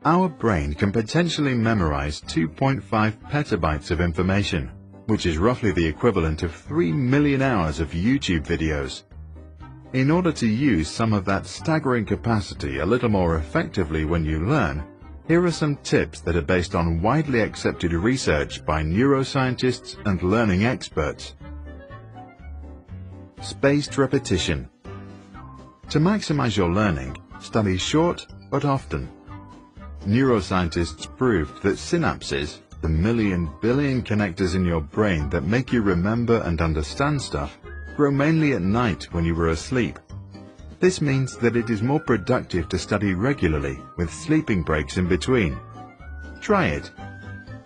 Our brain can potentially memorize 2.5 petabytes of information, which is roughly the equivalent of 3 million hours of YouTube videos. In order to use some of that staggering capacity a little more effectively when you learn, here are some tips that are based on widely accepted research by neuroscientists and learning experts. Spaced repetition. To maximize your learning, study short but often. Neuroscientists proved that synapses, the billion connectors in your brain that make you remember and understand stuff, grow mainly at night when you were asleep. This means that it is more productive to study regularly with sleeping breaks in between. Try it.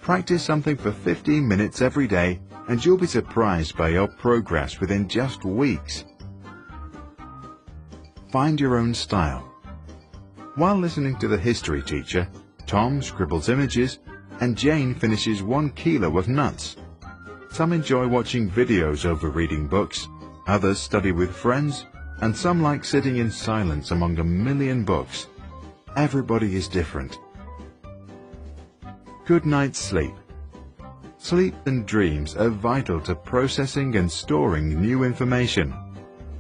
Practice something for 15 minutes every day and you'll be surprised by your progress within just weeks. Find your own style. While listening to the history teacher, Tom scribbles images and Jane finishes 1 kilo of nuts. Some enjoy watching videos over reading books, others study with friends, and some like sitting in silence among a million books. Everybody is different. Good night's sleep. Sleep and dreams are vital to processing and storing new information.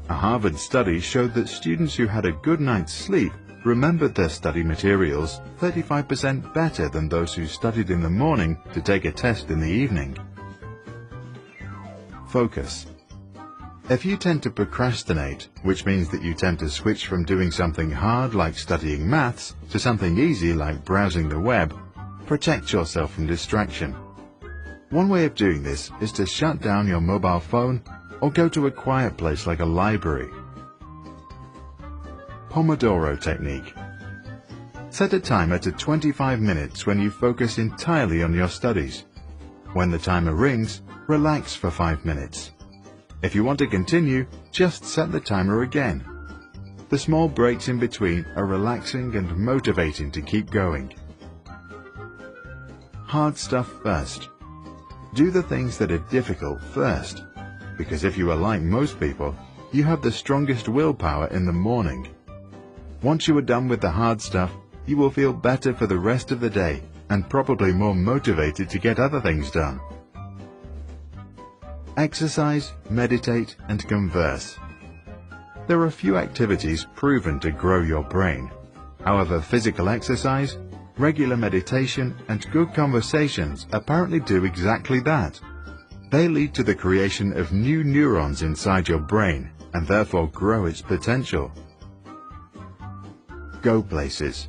A Harvard study showed that students who had a good night's sleep remembered their study materials 35% better than those who studied in the morning to take a test in the evening. Focus. If you tend to procrastinate, which means that you tend to switch from doing something hard like studying maths to something easy like browsing the web, protect yourself from distraction. One way of doing this is to shut down your mobile phone or go to a quiet place like a library. Pomodoro technique. Set a timer to 25 minutes when you focus entirely on your studies. When the timer rings, relax for 5 minutes. If you want to continue, just set the timer again. The small breaks in between are relaxing and motivating to keep going. Hard stuff first. Do the things that are difficult first, because if you are like most people, you have the strongest willpower in the morning. Once you are done with the hard stuff, you will feel better for the rest of the day and probably more motivated to get other things done. Exercise, meditate, and converse. There are few activities proven to grow your brain. However, physical exercise, regular meditation, and good conversations apparently do exactly that. They lead to the creation of new neurons inside your brain and therefore grow its potential. Go places.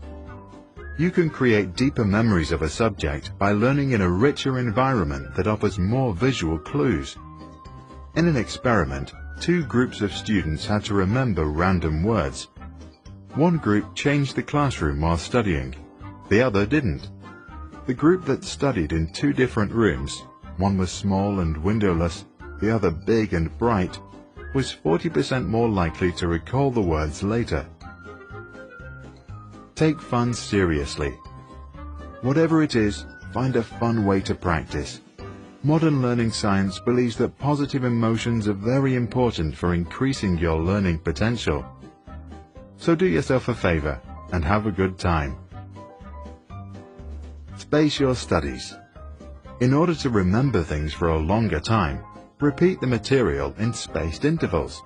You can create deeper memories of a subject by learning in a richer environment that offers more visual clues. In an experiment, 2 groups of students had to remember random words. One group changed the classroom while studying. The other didn't. The group that studied in 2 different rooms, one was small and windowless, the other big and bright, was 40% more likely to recall the words later. Take fun seriously. Whatever it is, find a fun way to practice. Modern learning science believes that positive emotions are very important for increasing your learning potential. So do yourself a favor and have a good time. Space your studies. In order to remember things for a longer time, repeat the material in spaced intervals.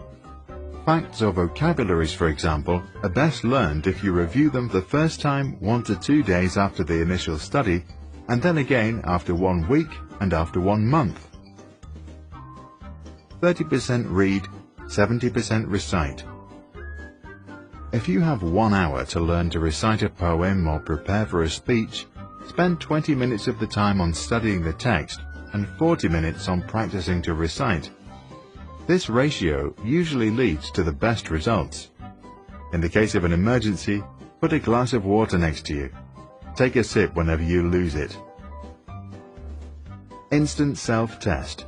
Facts or vocabularies, for example, are best learned if you review them the first time 1 to 2 days after the initial study, and then again after 1 week and after 1 month. 30% read, 70% recite. If you have 1 hour to learn to recite a poem or prepare for a speech, spend 20 minutes of the time on studying the text and 40 minutes on practicing to recite. This ratio usually leads to the best results. In the case of an emergency, put a glass of water next to you. Take a sip whenever you lose it. Instant self-test.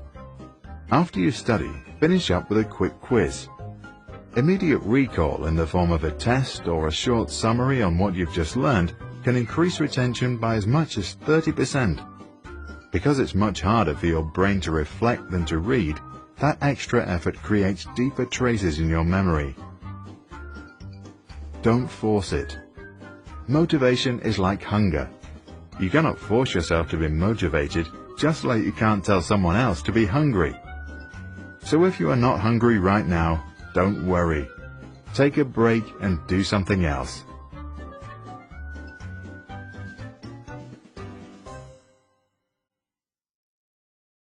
After you study, finish up with a quick quiz. Immediate recall in the form of a test or a short summary on what you've just learned can increase retention by as much as 30%. Because it's much harder for your brain to reflect than to read, that extra effort creates deeper traces in your memory. Don't force it. Motivation is like hunger. You cannot force yourself to be motivated, just like you can't tell someone else to be hungry. So if you are not hungry right now, don't worry. Take a break and do something else.